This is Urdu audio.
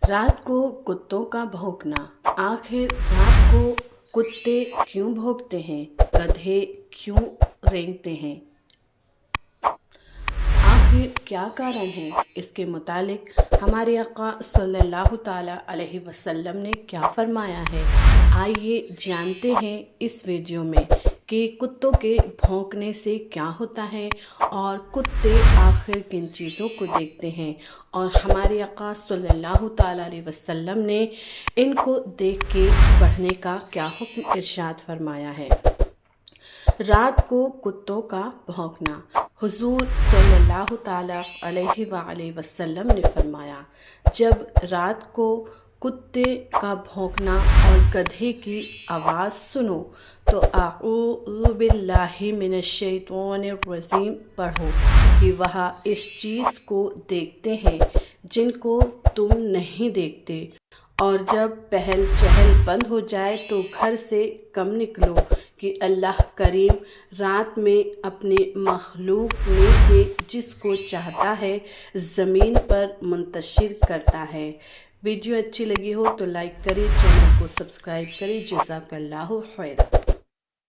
رات کو کتوں کا بھونکنا۔ آخر رات کو کتے کیوں بھونکتے ہیں؟ گدھے کیوں رینگتے ہیں؟ آخر کیا کارن ہے؟ اس کے متعلق ہمارے آقا صلی اللہ تعالیٰ علیہ وسلم نے کیا فرمایا ہے؟ آئیے جانتے ہیں اس ویڈیو میں کہ کتوں کے بھونکنے سے کیا ہوتا ہے اور کتے آخر کن چیزوں کو دیکھتے ہیں، اور ہمارے آقا صلی اللہ تعالیٰ علیہ وسلم نے ان کو دیکھ کے پڑھنے کا کیا حکم ارشاد فرمایا ہے۔ رات کو کتوں کا بھونکنا۔ حضور صلی اللہ تعالیٰ علیہ وآلہ وسلم نے فرمایا، جب رات کو کتے کا بھونکنا اور گدھے کی آواز سنو تو اعوذ باللہ من الشیطان الرجیم پڑھو کہ وہ اس چیز کو دیکھتے ہیں جن کو تم نہیں دیکھتے، اور جب پہل چہل بند ہو جائے تو گھر سے کم نکلو کہ اللہ کریم رات میں اپنے مخلوق میں سے جس کو چاہتا ہے زمین پر منتشر کرتا ہے۔ ویڈیو اچھی لگی ہو تو لائک کریں، چینل کو سبسکرائب کریں۔ جزاک اللہ خیر۔